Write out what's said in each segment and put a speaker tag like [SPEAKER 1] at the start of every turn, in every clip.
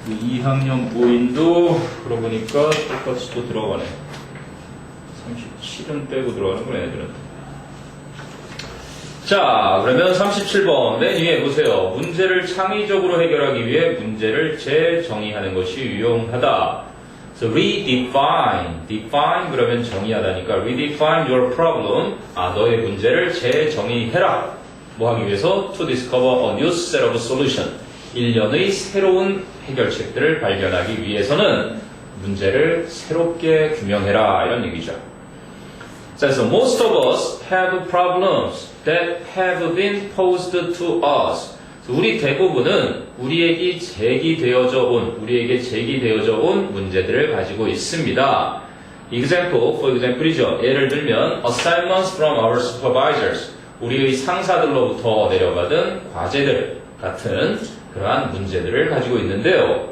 [SPEAKER 1] 2학년 모임도 그러고 보니까 똑같이 또 들어가네. 37은 빼고 들어가는구나, 애들은. 자, 그러면 37번 맨 위에 보세요. 문제를 창의적으로 해결하기 위해 문제를 재정의하는 것이 유용하다. So redefine, define 그러면 정의하다니까 redefine your problem. 너의 문제를 재정의해라. 뭐 하기 위해서? To discover a new set of solution. 일련의 새로운 해결책들을 발견하기 위해서는 문제를 새롭게 규명해라. 이런 얘기죠. 자, 그래서 most of us have problems that have been posed to us. 우리 대부분은 우리에게 제기되어져 온 문제들을 가지고 있습니다. Example, for example이죠. 예를 들면 assignments from our supervisors. 우리의 상사들로부터 내려받은 과제들 같은 그러한 문제들을 가지고 있는데요.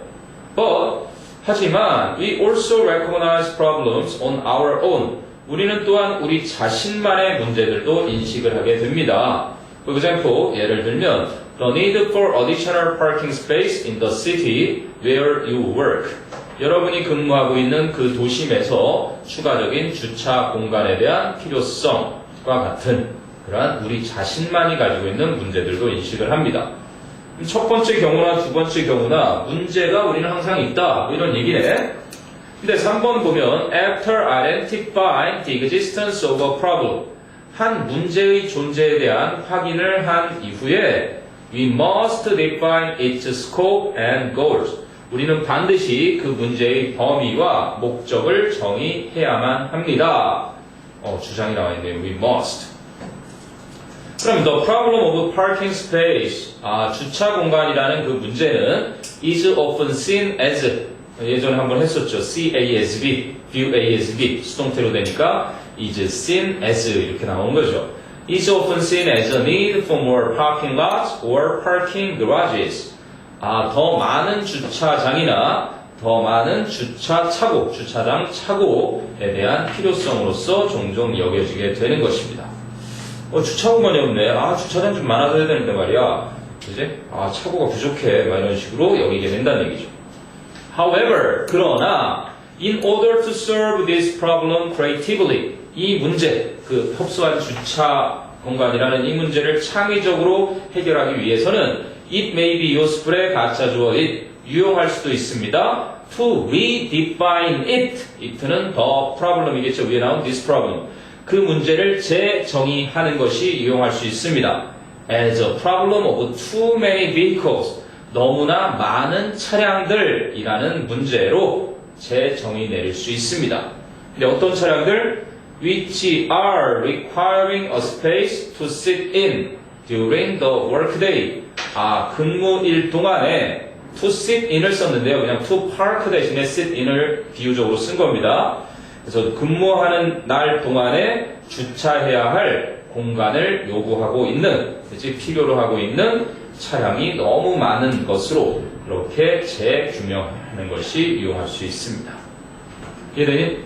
[SPEAKER 1] 하지만 we also recognize problems on our own. 우리는 또한 우리 자신만의 문제들도 인식을 하게 됩니다. For example, 예를 들면 the need for additional parking space in the city where you work. 여러분이 근무하고 있는 그 도심에서 추가적인 주차 공간에 대한 필요성과 같은 그러한 우리 자신만이 가지고 있는 문제들도 인식을 합니다. 첫 번째 경우나 두 번째 경우나 문제가 우리는 항상 있다. 이런 얘기네. 근데 3번 보면 after identifying the existence of a problem. 한 문제의 존재에 대한 확인을 한 이후에 we must define its scope and goals. 우리는 반드시 그 문제의 범위와 목적을 정의해야만 합니다. 주장이 나와 있네요. We must. 그럼 the problem of parking space. 주차 공간이라는 그 문제는 is often seen as 예전에 한번 했었죠. CASB, view ASB 수동태로 되니까 is seen as 이렇게 나오는 거죠. is often seen as a need for more parking lots or parking garages. 더 많은 주차장이나 더 많은 주차장 차고에 대한 필요성으로서 종종 여겨지게 되는 것입니다. 주차 공간이 없네. 주차장 좀 많아져야 되는데 말이야. 그지? 차고가 부족해. 이런 식으로 여기게 된다는 얘기죠. However, 그러나 in order to solve this problem creatively, 이 문제, 그 협소한 주차 공간이라는 이 문제를 창의적으로 해결하기 위해서는 it may be useful의 가짜 주어 it, 유용할 수도 있습니다. To redefine it, it는 the problem이겠죠. 위에 나온 this problem. 그 문제를 재정의하는 것이 유용할 수 있습니다. As a problem of too many vehicles, 너무나 많은 차량들이라는 문제로 재정의 내릴 수 있습니다. 근데 어떤 차량들? Which are requiring a space to sit in during the workday. 근무일 동안에 to sit in을 썼는데요. 그냥 to park 대신에 sit in을 비유적으로 쓴 겁니다. 그래서 근무하는 날 동안에 주차해야 할 공간을 요구하고 있는, 필요로 하고 있는 차량이 너무 많은 것으로 그렇게 재규명하는 것이 유용할 수 있습니다. 이해되니?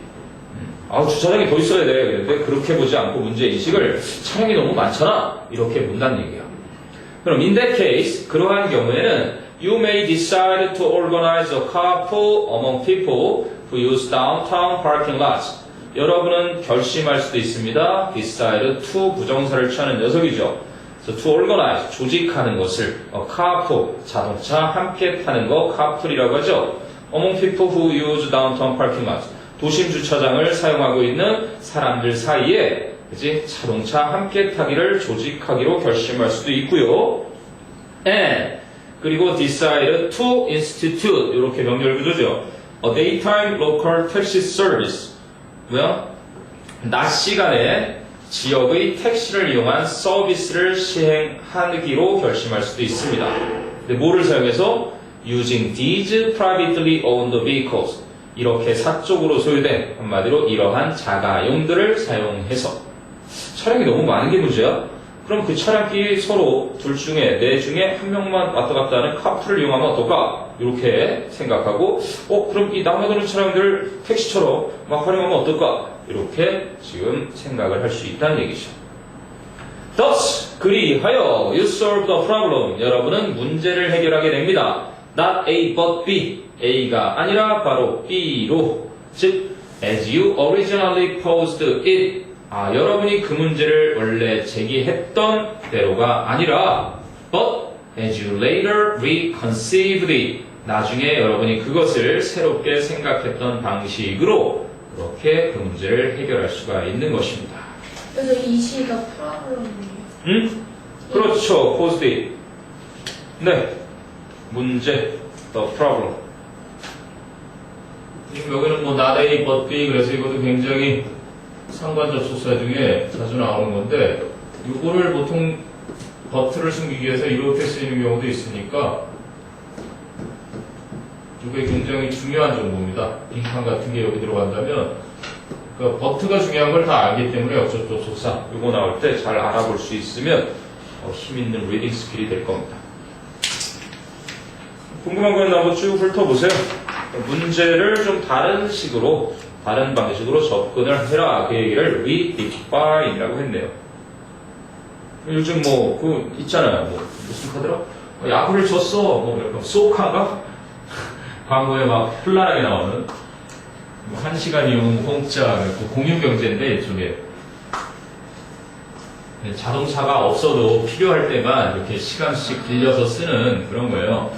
[SPEAKER 1] 주차장이 더 있어야 돼. 그런데 그렇게 보지 않고 문제인식을 차량이 너무 많잖아. 이렇게 본다는 얘기야. 그럼 in that case, 그러한 경우에는 you may decide to organize a carpool among people who use downtown parking lots. 여러분은 결심할 수도 있습니다. decide to 부정사를 취하는 녀석이죠. So to organize, 조직하는 것을 carpool, 자동차 함께 타는 거 carpool이라고 하죠. Among people who use downtown parking lots. 도심 주차장을 사용하고 있는 사람들 사이에 자동차 함께 타기를 조직하기로 결심할 수도 있고요. And 그리고 decide to institute 이렇게 명렬 구조죠. A daytime local taxi service. 낮 시간에 지역의 택시를 이용한 서비스를 시행하기로 결심할 수도 있습니다. 근데 뭐를 사용해서? Using these privately owned vehicles. 이렇게 사적으로 소유된 한마디로 이러한 자가용들을 사용해서. 차량이 너무 많은 게 문제야? 그럼 그 차량끼리 서로 둘 중에 네 중에 한 명만 왔다 갔다 하는 카풀을 이용하면 어떨까? 이렇게 생각하고 그럼 이 남아도는 차량들 택시처럼 막 활용하면 어떨까? 이렇게 지금 생각을 할 수 있다는 얘기죠. Thus, 그리하여 you solve the problem. 여러분은 문제를 해결하게 됩니다. not A but B. A가 아니라 바로 B로. 즉, as you originally posed it. 여러분이 그 문제를 원래 제기했던 대로가 아니라 but as you later reconceived it. 나중에 여러분이 그것을 새롭게 생각했던 방식으로 그렇게 그 문제를 해결할 수가 있는 것입니다.
[SPEAKER 2] 그래서 이 시가 프로블럼이에요.
[SPEAKER 1] 그렇죠. posed it. 네. 문제, the problem. 지금 여기는 뭐 not A but B 그래서 이것도 굉장히 상관접속사 중에 자주 나오는 건데 이거를 보통 but를 숨기기 위해서 이렇게 쓰이는 경우도 있으니까 이게 굉장히 중요한 정보입니다. 빈칸 같은 게 여기 들어간다면 그 but가 중요한 걸 다 알기 때문에 역접속사 이거 나올 때 잘 알아볼 수 있으면 힘있는 리딩 스킬이 될 겁니다. 궁금한 건 한번 쭉 훑어보세요. 문제를 좀 다른 식으로, 다른 방식으로 접근을 해라. 그 얘기를 redefine이라고 했네요. 요즘 뭐, 있잖아요. 무슨 카드라? 야구를 졌어. 약간 소카가? 광고에 막 플란하게 나오는. 1시간 이용 공짜, 공유경제인데, 이쪽에. 자동차가 없어도 필요할 때만 이렇게 시간씩 빌려서 쓰는 그런 거예요.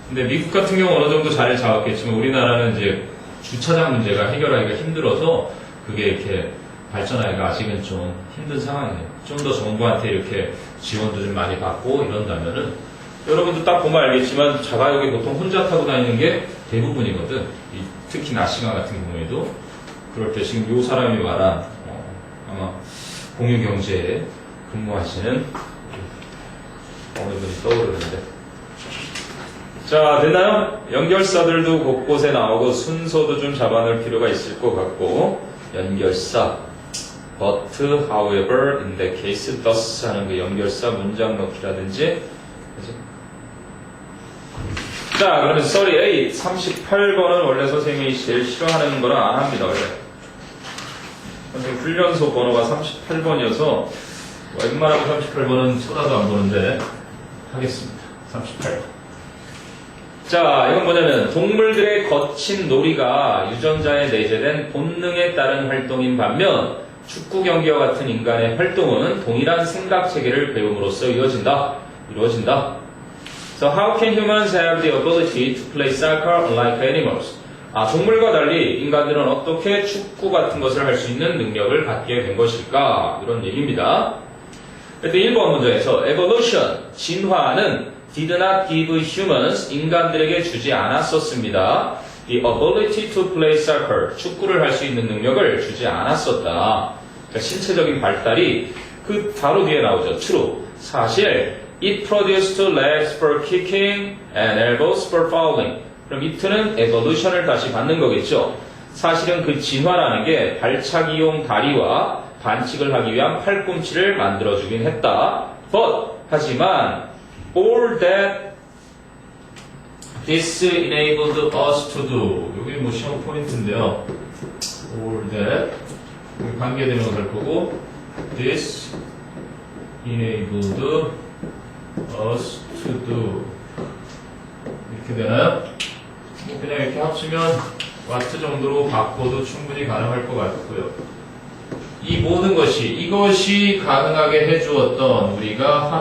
[SPEAKER 1] 근데 미국 같은 경우 어느 정도 자리를 잡았겠지만 우리나라는 이제 주차장 문제가 해결하기가 힘들어서 그게 이렇게 발전하기가 아직은 좀 힘든 상황이에요. 좀 더 정부한테 이렇게 지원도 좀 많이 받고 이런다면은 여러분도 딱 보면 알겠지만 자가용이 보통 혼자 타고 다니는 게 대부분이거든. 특히 낮 시간 같은 경우에도 그럴 때 지금 요 사람이 말한 아마 공유경제에 근무하시는 어느 분이 떠오르는데 자, 됐나요? 연결사들도 곳곳에 나오고 순서도 좀 잡아놓을 필요가 있을 것 같고 연결사 but, however, in that case, thus 하는 그 연결사 문장 넣기라든지 그치? 자, 그러면 38, 38번은 원래 선생님이 제일 싫어하는 거라 안 합니다, 원래. 선생님 훈련소 번호가 38번이어서 웬만하면 38번은 쳐다도 안 보는데 하겠습니다. 38번. 자, 이건 뭐냐면 동물들의 거친 놀이가 유전자에 내재된 본능에 따른 활동인 반면 축구 경기와 같은 인간의 활동은 동일한 생각 체계를 배움으로써 이루어진다. So how can humans have the ability to play soccer unlike animals? 동물과 달리 인간들은 어떻게 축구 같은 것을 할 수 있는 능력을 갖게 된 것일까? 이런 얘기입니다. 그때 1번 문제에서 evolution, 진화는 did not give humans, 인간들에게 주지 않았었습니다. The ability to play soccer, 축구를 할 수 있는 능력을 주지 않았었다. 그러니까 신체적인 발달이 그 바로 뒤에 나오죠. True. 사실 it produced legs for kicking and elbows for fouling. 그럼 it는 evolution을 다시 받는 거겠죠. 사실은 그 진화라는 게 발차기용 다리와 반칙을 하기 위한 팔꿈치를 만들어주긴 했다. But, 하지만 all that this enabled us to do. 여기 뭐 시험 포인트인데요. all that 관계대명사를 보고 this enabled us to do 이렇게 되나요? 그냥 이렇게 합치면 what 정도로 바꿔도 충분히 가능할 것 같고요. 이 모든 것이 이것이 가능하게 해주었던 우리가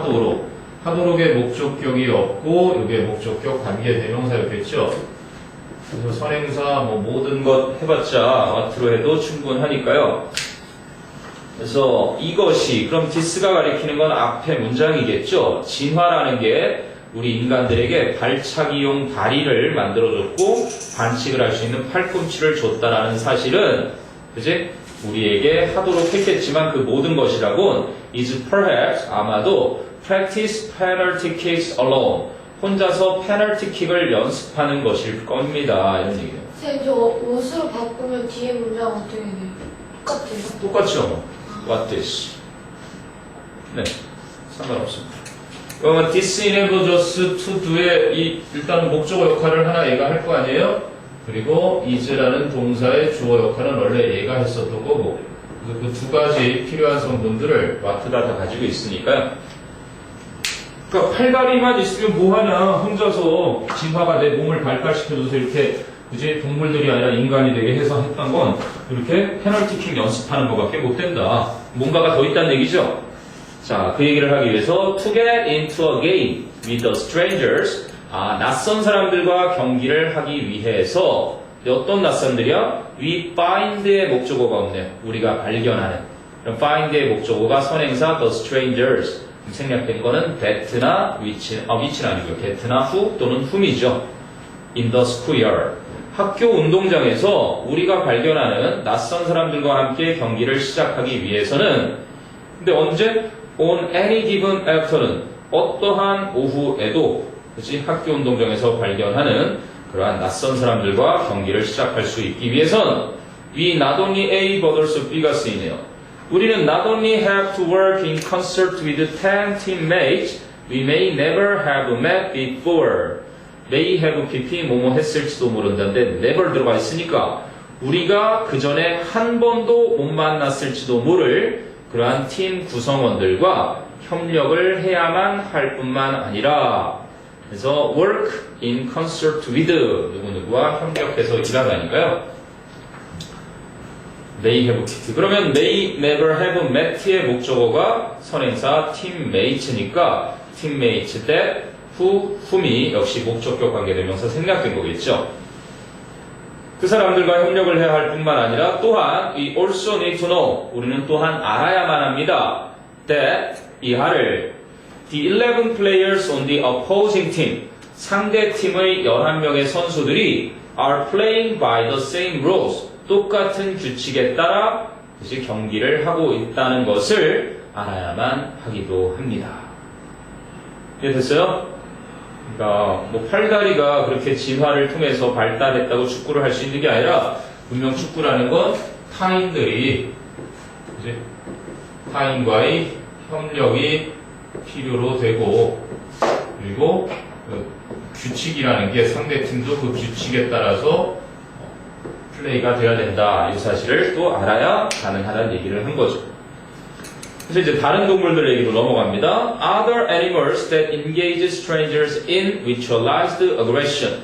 [SPEAKER 1] 하도록의 목적격이 없고 이게 목적격 관계대명사였겠죠. 그래서 선행사 모든 것 해봤자 what로 해도 충분하니까요. 그래서 이것이 그럼 this가 가리키는 건 앞에 문장이겠죠. 진화라는 게 우리 인간들에게 발차기용 다리를 만들어줬고 반칙을 할 수 있는 팔꿈치를 줬다라는 사실은 그지? 우리에게 하도록 했겠지만 그 모든 것이라곤 is perhaps 아마도 practice penalty kicks alone 혼자서 페널티 킥을 연습하는 것일 겁니다. 이런 얘기예요.
[SPEAKER 2] 선생님 저 옷으로 바꾸면 뒤에 문장 어떻게 돼요? 똑같아요?
[SPEAKER 1] 똑같죠. What this? 네, 상관없습니다. 그러면 this enables us to do의 일단 목적어 역할을 하나 얘가 할 거 아니에요? 그리고 is라는 동사의 주어 역할은 원래 얘가 했었던 거고 그래서 그 두 가지 필요한 성분들을 what가 다 가지고 있으니까요. 그러니까 팔다리만 있으면 뭐하냐. 혼자서 진화가 내 몸을 발달시켜줘서 이렇게 그지 동물들이 아니라 인간이 되게 해서 했던 건 이렇게 페널티킥 연습하는 것밖에 못 된다. 뭔가가 더 있다는 얘기죠. 자, 그 얘기를 하기 위해서 to get into a game with the strangers. 낯선 사람들과 경기를 하기 위해서 어떤 낯선들이야? We find의 목적어가 없네요. 우리가 발견하는. 그럼 find의 목적어가 선행사 the strangers. 생략된 거는 that나 which는 아니고요. that나 who 또는 whom이죠. in the square. 학교 운동장에서 우리가 발견하는 낯선 사람들과 함께 경기를 시작하기 위해서는 근데 언제? on any given afternoon. 어떠한 오후에도 그치? 학교 운동장에서 발견하는 그러한 낯선 사람들과 경기를 시작할 수 있기 위해선 we not only A but also B가 쓰이네요. 우리는 not only have to work in concert with 10 teammates, we may never have met before. may have PP 뭐뭐 했을지도 모른다는데 never 들어가 있으니까 우리가 그 전에 한 번도 못 만났을지도 모를 그러한 팀 구성원들과 협력을 해야만 할 뿐만 아니라 그래서 work in concert with 누구누구와 협력해서 일하다니까요. may have PP. 그러면 may never have met의 목적어가 선행사 teammates니까 teammates that whom이 역시 목적격 관계대명사 생략된 거겠죠. 그 사람들과 협력을 해야 할 뿐만 아니라 또한 we also need to know 우리는 또한 알아야만 합니다. that 이하를 the 11 players on the opposing team 상대 팀의 11명의 선수들이 are playing by the same rules 똑같은 규칙에 따라 다시 경기를 하고 있다는 것을 알아야만 하기도 합니다. 이해됐어요? 그러니까 뭐 팔다리가 그렇게 진화를 통해서 발달했다고 축구를 할 수 있는 게 아니라 분명 축구라는 건 타인들이 그치? 타인과의 협력이 필요로 되고 그리고 그 규칙이라는 게 상대팀도 그 규칙에 따라서 플레이가 돼야 된다. 이 사실을 또 알아야 가능하다는 얘기를 한 거죠. 그래서 이제 다른 동물들 얘기로 넘어갑니다. Other animals that engage strangers in ritualized aggression.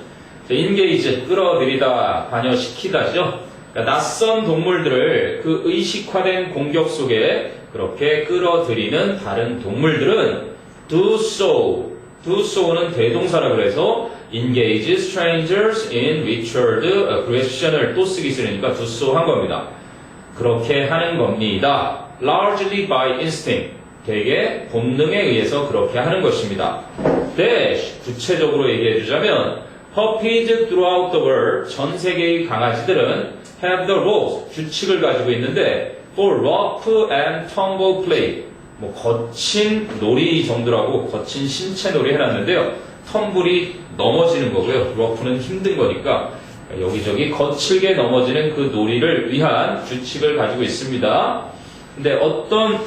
[SPEAKER 1] engage, 끌어들이다, 관여시키다죠. 그러니까 낯선 동물들을 그 의식화된 공격 속에 그렇게 끌어들이는 다른 동물들은 do so. do so는 대동사라 그래서 engage strangers in ritual aggression을 또 쓰기 싫으니까 do so 한 겁니다. 그렇게 하는 겁니다. largely by instinct. 되게 본능에 의해서 그렇게 하는 것입니다. dash. 구체적으로 얘기해 주자면 puppies throughout the world. 전 세계의 강아지들은 have the rules. 규칙을 가지고 있는데 for rough and tumble play. 뭐 거친 놀이 정도라고 거친 신체 놀이 해놨는데요. 텀블이 넘어지는 거고요. rough는 힘든 거니까 여기저기 거칠게 넘어지는 그 놀이를 위한 규칙을 가지고 있습니다. 근데 어떤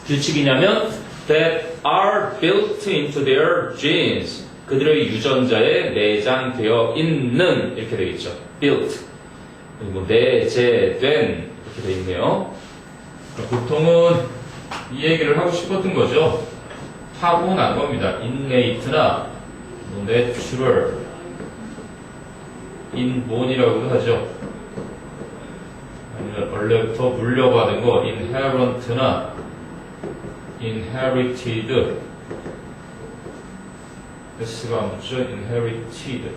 [SPEAKER 1] 규칙이냐면 that are built into their genes. 그들의 유전자에 내장되어 있는 이렇게 되겠죠. built. 그리고 내재된 이렇게 되어 있네요. 보통은 이 얘기를 하고 싶었던 거죠. 타고난 겁니다. innate나 natural, inborn이라고도 하죠. 아니면 원래부터 물려받은 거 inherent나 inherited. s가 안 붙죠. inherited.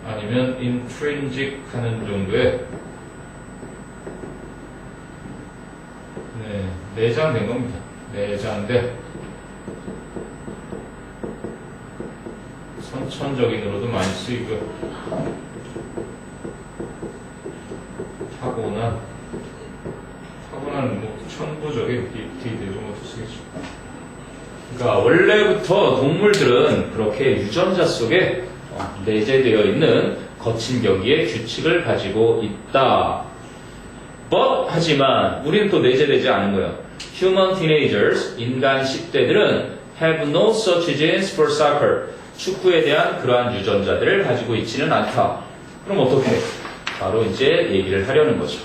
[SPEAKER 1] 아니면 intrinsic 하는 정도의 내장된 겁니다. 내장된 선천적인으로도 많이 쓰이고요. 타고난 뭐 천부적인 디테일 이런 것도 쓰겠죠. 그러니까 원래부터 동물들은 그렇게 유전자 속에 내재되어 있는 거친 경기의 규칙을 가지고 있다. But 하지만 우리는 또 내재되지 않은 거예요. Human teenagers, 인간 10대들은 have no such genes for soccer. 축구에 대한 그러한 유전자들을 가지고 있지는 않다. 그럼 어떻게? 바로 이제 얘기를 하려는 거죠.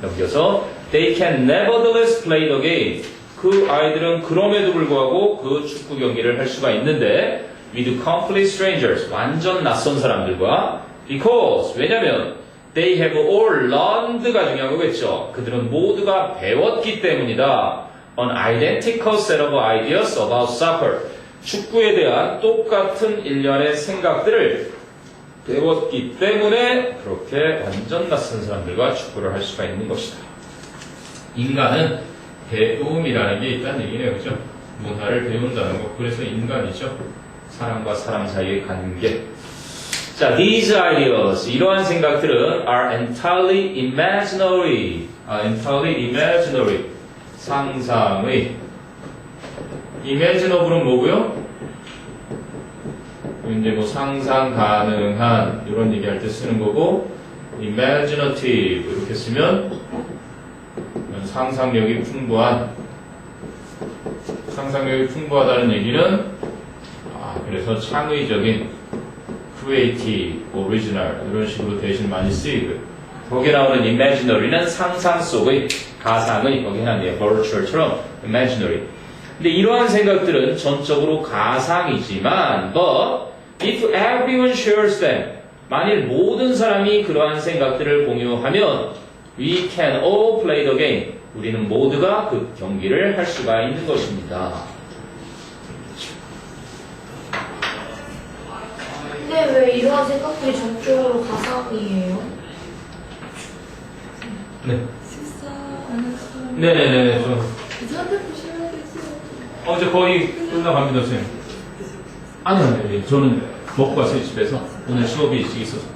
[SPEAKER 1] 넘겨서 They can nevertheless play the game. 그 아이들은 그럼에도 불구하고 그 축구 경기를 할 수가 있는데 with complete strangers, 완전 낯선 사람들과 because, 왜냐면 they have all learned가 중요한 거겠죠. 그들은 모두가 배웠기 때문이다. An identical set of ideas about soccer. 축구에 대한 똑같은 일련의 생각들을 배웠기 때문에 그렇게 완전 낯선 사람들과 축구를 할 수가 있는 것이다. 인간은 배움이라는 게 있다는 얘기네요. 그죠? 문화를 배운다는 거. 그래서 인간이죠. 사람과 사람 사이의 관계. 자, these ideas, 이러한 생각들은 are entirely imaginary. entirely imaginary. 상상의. imaginable은 뭐고요? 이제 뭐 상상 가능한 이런 얘기할 때 쓰는 거고 imaginative 이렇게 쓰면 상상력이 풍부하다는 얘기는 그래서 창의적인 creative, original 이런 식으로 대신 많이 쓰이고요. 거기에 나오는 imaginary는 상상 속의 가상의 거기 해놨네요. virtual처럼 imaginary. 근데 이러한 생각들은 전적으로 가상이지만 but if everyone shares them 만일 모든 사람이 그러한 생각들을 공유하면 we can all play the game 우리는 모두가 그 경기를 할 수가 있는 것입니다.
[SPEAKER 2] 근데 왜 이러한 생각들이 전적으로 가상이에요?
[SPEAKER 1] 네. 네네네. 이제 거의 끝나갑니다, 선생님. 아니요. 저는 먹고 왔어요, 집에서. 오늘 수업이 일찍 있어서.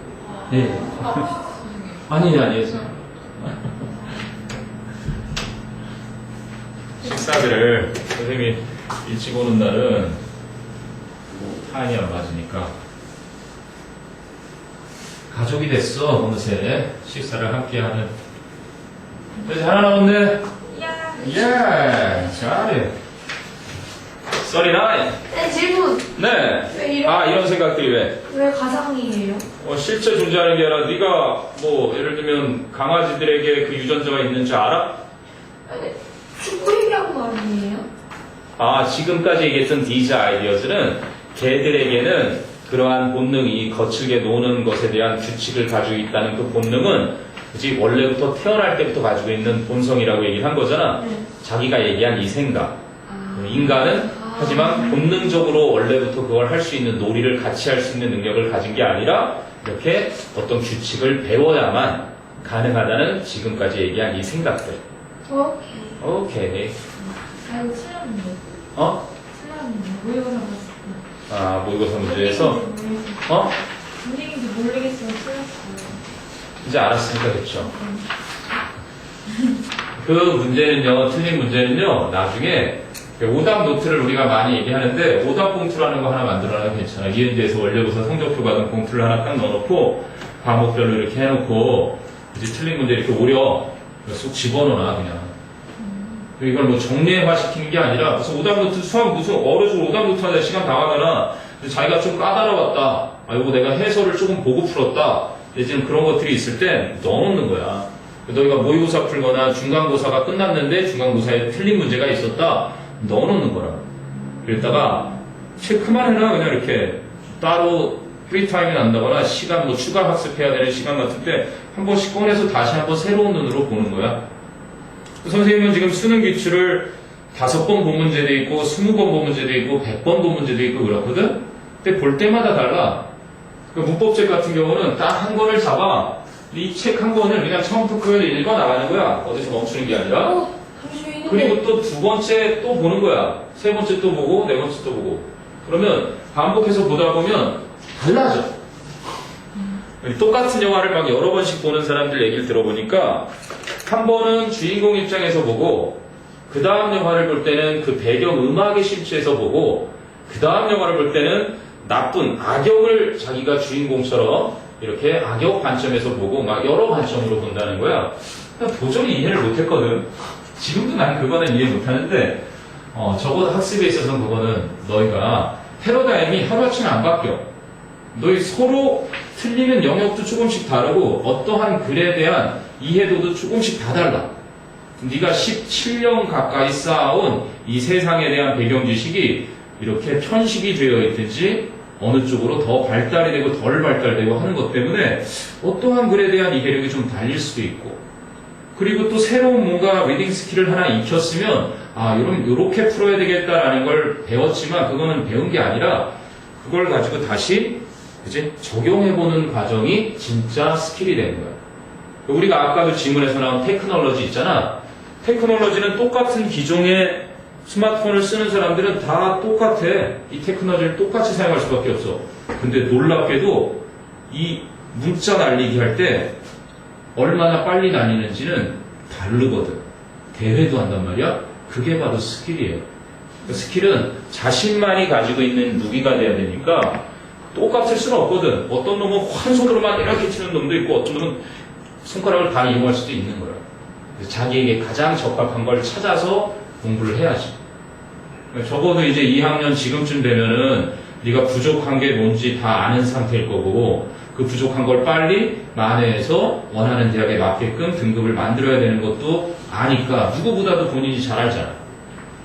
[SPEAKER 1] 네. 아니에요. 식사들을 선생님이 일찍 오는 날은 타임이 안 맞으니까 가족이 됐어, 어느새. 식사를 함께하는. 이제 하나 나왔네. 예, 잘해. 39.
[SPEAKER 2] 네, 질문.
[SPEAKER 1] 네.
[SPEAKER 2] 왜
[SPEAKER 1] 이런 생각들이
[SPEAKER 2] 왜 가상이에요?
[SPEAKER 1] 실제 존재하는 게 아니라 네가 뭐 예를 들면 강아지들에게 그 유전자가 있는 줄 알아?
[SPEAKER 2] 아니, 축구 얘기한 거 아니에요?
[SPEAKER 1] 지금까지 얘기했던 these ideas는 개들에게는 그러한 본능이 거칠게 노는 것에 대한 규칙을 가지고 있다는 그 본능은 그치 원래부터 태어날 때부터 가지고 있는 본성이라고 얘기를 한 거잖아.
[SPEAKER 2] 네.
[SPEAKER 1] 자기가 얘기한 이 생각. 인간은 하지만 본능적으로 원래부터 그걸 할 수 있는 놀이를 같이 할 수 있는 능력을 가진 게 아니라 이렇게 어떤 규칙을 배워야만 가능하다는 지금까지 얘기한 이 생각들. 오케이.
[SPEAKER 2] 틀렸는데. 모의고사 봤을
[SPEAKER 1] 모의고사 문제에서
[SPEAKER 2] 분위기인지 모르겠지만 틀렸어요.
[SPEAKER 1] 이제 알았으니까 됐죠. 그 문제는요, 틀린 문제는요, 나중에 오답 노트를 우리가 많이 얘기하는데 오답 봉투라는 거 하나 만들어놔도 괜찮아. 이은지에서 원래고사 성적표 받은 봉투를 하나 딱 넣어놓고 과목별로 이렇게 해놓고 이제 틀린 문제 이렇게 오려 쑥 집어넣어놔 그냥. 이걸 뭐 정리화 시키는 게 아니라 무슨 오답 노트 수학 무슨 어려서 오답 노트 하자 시간 다 가잖아. 자기가 좀 까다로웠다. 이거 내가 해설을 조금 보고 풀었다. 지금 그런 것들이 있을 때 넣어놓는 거야. 너희가 모의고사 풀거나 중간고사가 끝났는데 중간고사에 틀린 문제가 있었다. 넣어놓는 거라. 그랬다가 체크만 해놔. 그냥 이렇게 따로 프리타임이 난다거나 시간 뭐 추가 학습해야 되는 시간 같은 때 한 번씩 꺼내서 다시 한번 새로운 눈으로 보는 거야. 선생님은 지금 수능 기출을 5번 본 문제도 있고 20번 본 문제도 있고 100번 본 문제도 있고 그렇거든? 근데 볼 때마다 달라. 그 문법책 같은 경우는 딱 한 권을 잡아. 이 책 한 권을 그냥 처음부터 그걸 읽어 나가는 거야. 어디서 멈추는 게 아니라. 그리고 또 2번째 또 보는 거야. 3번째 또 보고 4번째 또 보고. 그러면 반복해서 보다 보면 달라져. 똑같은 영화를 막 여러 번씩 보는 사람들 얘기를 들어보니까 한 번은 주인공 입장에서 보고 그 다음 영화를 볼 때는 그 배경 음악의 심취해서 보고 그 다음 영화를 볼 때는 나쁜 악역을 자기가 주인공처럼 이렇게 악역 관점에서 보고 막 여러 관점으로 본다는 거야. 도저히 이해를 못했거든. 지금도 난 그거는 이해 못하는데 적어도 학습에 있어서는 그거는 너희가 패러다임이 하루아침에 안 바뀌어. 너희 서로 틀리는 영역도 조금씩 다르고 어떠한 글에 대한 이해도도 조금씩 다 달라. 네가 17년 가까이 쌓아온 이 세상에 대한 배경 지식이 이렇게 편식이 되어 있든지 어느 쪽으로 더 발달이 되고 덜 발달되고 하는 것 때문에 어떠한 글에 대한 이해력이 좀 달릴 수도 있고, 그리고 또 새로운 뭔가 리딩 스킬을 하나 익혔으면 요렇게 풀어야 되겠다라는 걸 배웠지만 그거는 배운 게 아니라 그걸 가지고 다시 이제 적용해보는 과정이 진짜 스킬이 되는 거야. 우리가 아까도 질문에서 나온 테크놀로지 있잖아. 테크놀로지는 똑같은 기종의 스마트폰을 쓰는 사람들은 다 똑같아. 이 테크놀로지를 똑같이 사용할 수밖에 없어. 근데 놀랍게도 이 문자 날리기 할 때 얼마나 빨리 날리는지는 다르거든. 대회도 한단 말이야. 그게 바로 스킬이에요. 스킬은 자신만이 가지고 있는 무기가 돼야 되니까 똑같을 수는 없거든. 어떤 놈은 한 손으로만 이렇게 치는 놈도 있고 어떤 놈은 손가락을 다 이용할 수도 있는 거야. 자기에게 가장 적합한 걸 찾아서 공부를 해야지. 적어도 이제 2학년 지금쯤 되면은 네가 부족한 게 뭔지 다 아는 상태일 거고, 그 부족한 걸 빨리 만회해서 원하는 대학에 맞게끔 등급을 만들어야 되는 것도 아니까 누구보다도 본인이 잘 알잖아.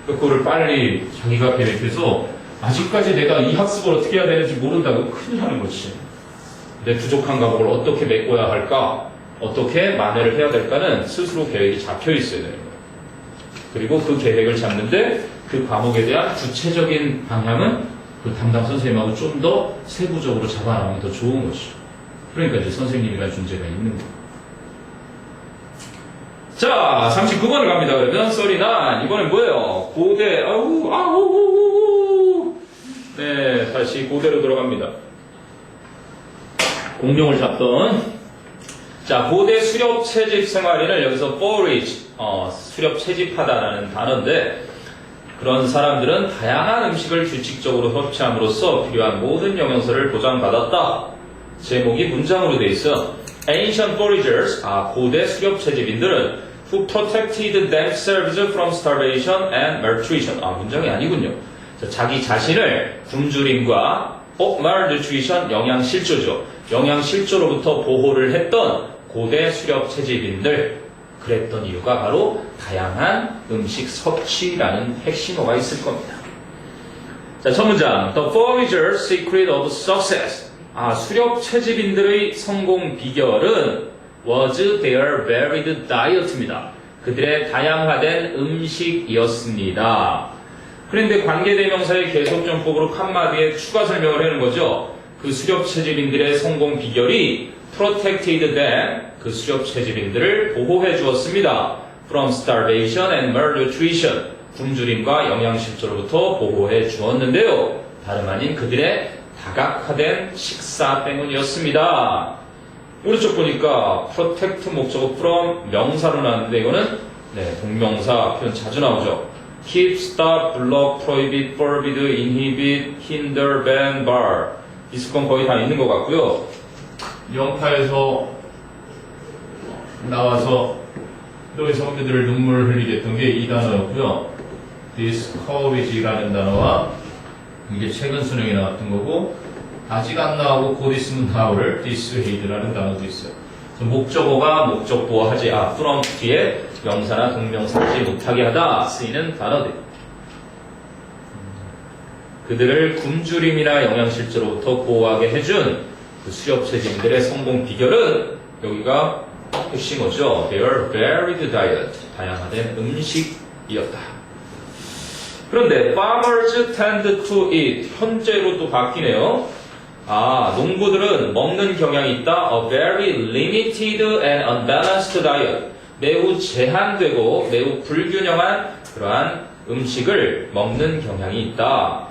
[SPEAKER 1] 그거를 빨리 자기가 계획해서 아직까지 내가 이 학습을 어떻게 해야 되는지 모른다고 큰일 하는 거지. 내 부족한 과목을 어떻게 메꿔야 할까? 어떻게 만회를 해야 될까는 스스로 계획이 잡혀 있어야 되는 거예요. 그리고 그 계획을 잡는데 그 과목에 대한 구체적인 방향은 그 담당 선생님하고 좀 더 세부적으로 잡아나가면 더 좋은 것이죠. 그러니까 이제 선생님이라는 존재가 있는 거예요. 자, 39번을 갑니다. 그러면 썰이나 이번엔 뭐예요? 고대. 네, 다시 고대로 들어갑니다. 공룡을 잡던. 자, 고대 수렵 채집 생활인을 여기서 forage, 수렵 채집하다라는 단어인데, 그런 사람들은 다양한 음식을 규칙적으로 섭취함으로써 필요한 모든 영양소를 보장받았다. 제목이 문장으로 돼 있어. Ancient foragers, 고대 수렵 채집인들은 who protected themselves from starvation and malnutrition. 문장이 아니군요. 자기 자신을 굶주림과 malnutrition, 영양실조죠. 영양실조로부터 보호를 했던 고대 수렵 채집인들. 그랬던 이유가 바로 다양한 음식 섭취라는 핵심어가 있을 겁니다. 자, 첫 문장. The forager's secret of success. 수렵 채집인들의 성공 비결은 was their varied diet입니다. 그들의 다양화된 음식이었습니다. 그런데 관계대명사의 계속전법으로 칸마디에 추가 설명을 하는 거죠. 그 수렵 채집인들의 성공 비결이 protected them, 그 수렵 채집인들을 보호해 주었습니다. from starvation and malnutrition, 굶주림과 영양실조로부터 보호해 주었는데요. 다름 아닌 그들의 다각화된 식사 때문이었습니다. 오른쪽 보니까 protect 목적어 from 명사로 나왔는데 이거는 동명사 표현 자주 나오죠. keep, stop, block, prohibit, forbid, inhibit, hinder, ban, bar. 이 습관 거의 다 있는 것 같고요. 영타에서 나와서 너희 성도들을 눈물을 흘리게 했던 게 이 단어였고요. discourage라는 단어와 이게 최근 수능에 나왔던 거고, 아직 안 나오고 곧 있으면 나올 dissuade라는 단어도 있어요. 목적어가 목적보호하지, from 뒤에 명사나 동명사 하지 못하게 하다 쓰이는 단어들. 그들을 굶주림이나 영양실조로부터 보호하게 해준 그 수렵채집들의 성공 비결은 여기가 핵심어죠. Their varied diet, 다양화된 음식이었다. 그런데 farmers tend to eat, 현재로 또 바뀌네요. 농부들은 먹는 경향이 있다. A very limited and unbalanced diet, 매우 제한되고 매우 불균형한 그러한 음식을 먹는 경향이 있다.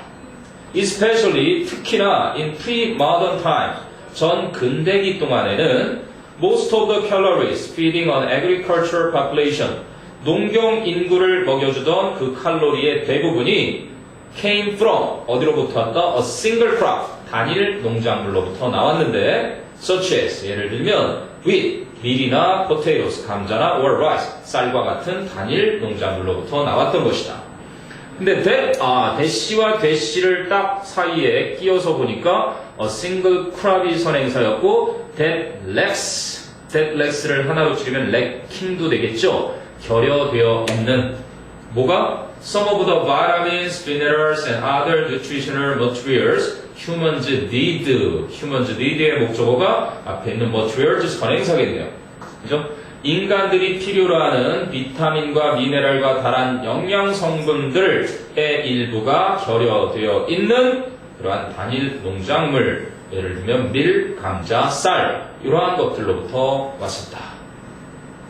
[SPEAKER 1] Especially, 특히나 in pre-modern times, 전 근대기 동안에는 most of the calories feeding on agricultural population, 농경 인구를 먹여주던 그 칼로리의 대부분이 came from, 어디로부터 왔다? A single crop, 단일 농작물로부터 나왔는데, such as, 예를 들면 wheat, 밀이나 potatoes, 감자나 or rice, 쌀과 같은 단일 농작물로부터 나왔던 것이다. 근데 대시와 대시를 딱 사이에 끼워서 보니까 single crop이 선행사였고 that lacks, that lacks를 하나로 줄이면 lacking도 되겠죠. 결여되어 있는 뭐가? Some of the vitamins, minerals, and other nutritional materials humans need. humans need의 목적어가 앞에 있는 materials 선행사겠네요. 그죠? 인간들이 필요로 하는 비타민과 미네랄과 다른 영양 성분들의 일부가 결여되어 있는 그러한 단일 농작물, 예를 들면 밀, 감자, 쌀 이러한 것들로부터 왔었다.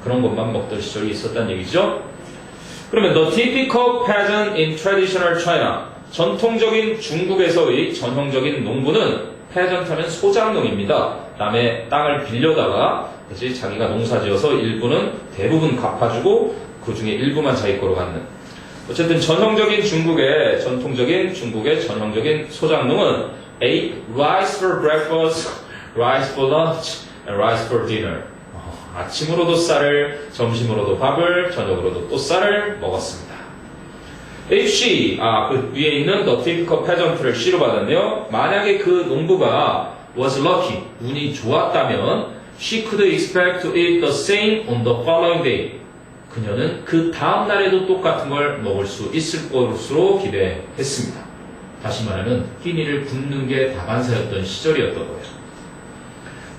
[SPEAKER 1] 그런 것만 먹던 시절이 있었다는 얘기죠. 그러면 the typical peasant in traditional China, 전통적인 중국에서의 전형적인 농부는 peasant 하면 소작농입니다. 남의 땅을 빌려다가 그치? 자기가 농사지어서 일부는 대부분 갚아주고 그 중에 일부만 자기 거로 갖는. 어쨌든 전통적인 중국의 전형적인 소작농은 ate rice for breakfast, rice for lunch, and rice for dinner. 아침으로도 쌀을, 점심으로도 밥을, 저녁으로도 또 쌀을 먹었습니다. If she, 그 위에 있는 the typical peasant를 C로 받았네요. 만약에 그 농부가 was lucky, 운이 좋았다면 she could expect to eat the same on the following day. 그녀는 그 다음 날에도 똑같은 걸 먹을 수 있을 것으로 기대했습니다. 다시 말하면 끼니를 굶는 게 다반사였던 시절이었던 거예요.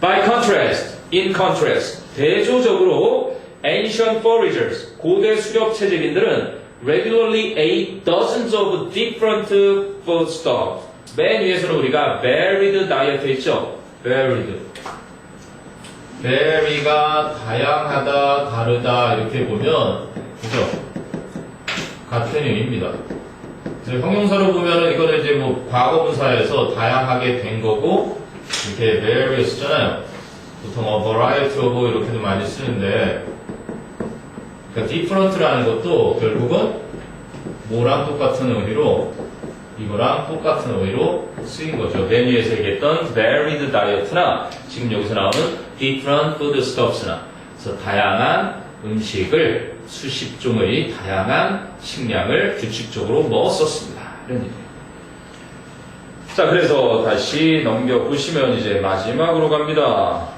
[SPEAKER 1] By contrast, in contrast, 대조적으로 ancient foragers, 고대 수렵 채집인들은 regularly ate dozens of different foodstuffs. 맨 위에서는 우리가 varied diet 있죠? vary가 다양하다, 다르다 이렇게 보면 그죠? 같은 의미입니다. 형용사로 보면은 이거는 이제 뭐 과거분사에서 다양하게 된 거고 이렇게 various잖아요. 보통 variety of 이렇게도 많이 쓰는데 그러니까 different라는 것도 결국은 뭐랑 똑같은 의미로 이거랑 똑같은 의미로 쓰인 거죠. 메뉴에서 얘기했던 varied diet나 지금 여기서 나오는 different foodstuffs나 그래서 다양한 음식을 수십 종의 다양한 식량을 규칙적으로 먹었었습니다. 이런 얘기예요. 자, 그래서 다시 넘겨보시면 이제 마지막으로 갑니다.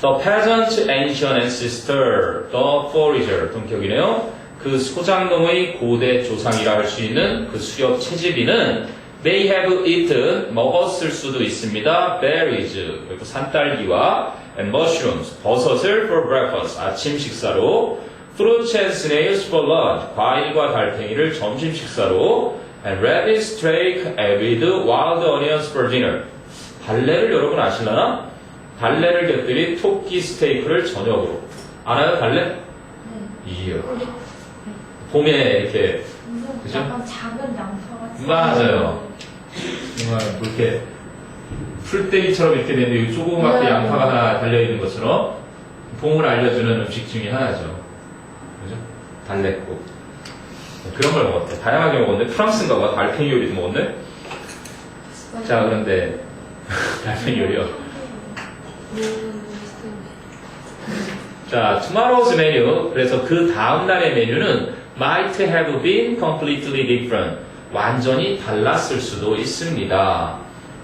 [SPEAKER 1] The peasant ancient ancestor, the forager, 동격이네요. 그 소작농의 고대 조상이라 할 수 있는 그 수렵 채집인은 may have eaten, 먹었을 수도 있습니다. berries, 그리고 산딸기와 and mushrooms, 버섯을 for breakfast, 아침 식사로 fruits and snails for lunch, 과일과 달팽이를 점심 식사로 and rabbit steak with wild onions for dinner. 달래를 여러분 아시려나? 달래를 곁들인 토끼 스테이크를 저녁으로. 알아요, 달래?
[SPEAKER 2] 네.
[SPEAKER 1] 이요. 봄에 이렇게, 그죠?
[SPEAKER 2] 약간 작은 양파같이.
[SPEAKER 1] 맞아요. 정말 뭐 이렇게 풀떼기처럼 이렇게 되는데 조그맣게 양파가 하나 달려있는 것처럼 봄을 알려주는 음식 중에 하나죠. 그죠? 달래국. 그런 걸 먹었대. 다양하게 먹었는데 프랑스인가 봐. 달팽이 요리도 먹었네. 자, 그런데 달팽이 요리요. 자, tomorrow's menu. 그래서 그 다음 날의 메뉴는 might have been completely different. 완전히 달랐을 수도 있습니다.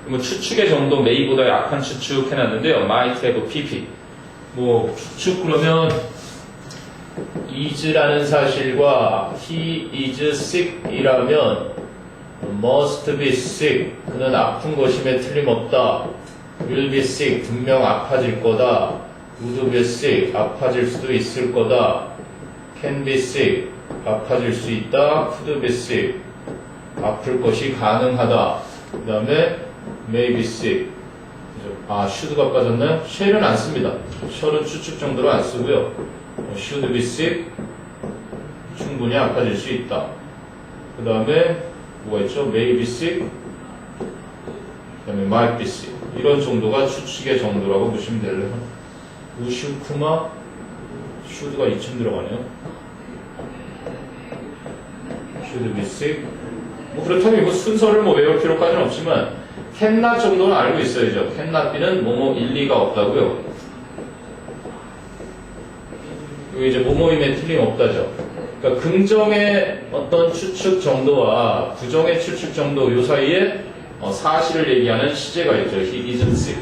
[SPEAKER 1] 뭐 추측의 정도 may보다 약한 추측 해놨는데요. might have pp. 뭐 추측 그러면 is라는 사실과 he is sick이라면 must be sick. 그는 아픈 것임에 틀림없다. will be sick. 분명 아파질 거다. would be sick. 아파질 수도 있을 거다. can be sick. 아파질 수 있다. could be sick. 아플 것이 가능하다. 그 다음에 may be sick. should가 빠졌나요? shall은 안 씁니다. shall은 추측 정도로 안 쓰고요. should be sick. 충분히 아파질 수 있다. 그 다음에 뭐가 있죠? may be sick. 그 다음에 might be sick. 이런 정도가 추측의 정도라고 보시면 될래요. 우슈쿠마 should가 이쯤 들어가네요. should be sick. 뭐 그렇다면 이거 순서를 뭐 외울 필요까지는 없지만 캔낫 정도는 알고 있어야죠. 캔낫비는 뭐뭐 일리가 없다고요. 이거 이제 뭐뭐임에 틀림없다죠. 그러니까 긍정의 어떤 추측 정도와 부정의 추측 정도 요 사이에 사실을 얘기하는 시제가 있죠. He isn't sick.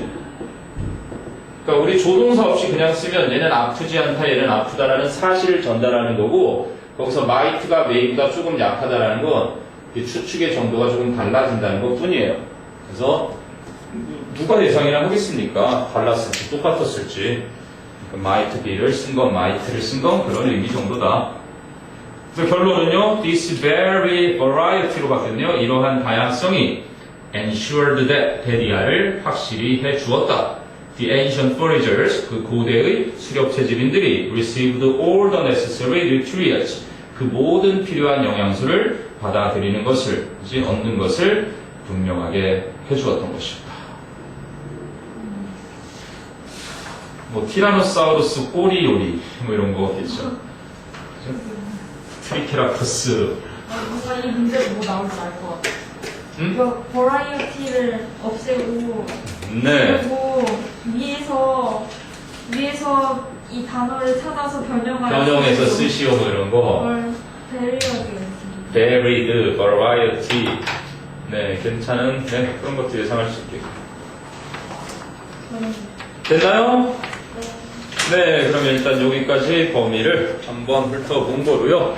[SPEAKER 1] 그러니까 우리 조동사 없이 그냥 쓰면 얘는 아프지 않다, 얘는 아프다라는 사실을 전달하는 거고 거기서 might가 may보다 조금 약하다라는 건 이 추측의 정도가 조금 달라진다는 것 뿐이에요. 그래서 누가 예상이나 하겠습니까? 달랐을지 똑같았을지. 그러니까 might be를 쓴 건 might를 쓴 건 그런 의미 정도다. 그래서 결론은요, this very variety로 바뀌었네요. 이러한 다양성이 ensured that 대디아를 확실히 해 주었다. The ancient foragers, 그 고대의 수렵 채집인들이 received all the necessary nutrients, 그 모든 필요한 영양소를 받아들이는 것을, 얻는 것을 분명하게 해주었던 것입니다. 뭐 티라노사우루스 꼬리 요리 뭐 이런 거겠죠. 트리케라토스.
[SPEAKER 3] 뭔가 이 문제로 뭐 나올지 알 것 같아.
[SPEAKER 1] 응?
[SPEAKER 3] 이거 버라이어티를 없애고
[SPEAKER 1] 네.
[SPEAKER 3] 그리고 위에서 이 단어를 찾아서
[SPEAKER 1] 변형해서 쓰시오 뭐 이런 거.
[SPEAKER 3] 걸 배려하게
[SPEAKER 1] varied, variety. 네, 괜찮은 네, 그런 것도 예상할 수 있겠고. 됐나요? 네, 그러면 일단 여기까지 범위를 한번 훑어본 거고요.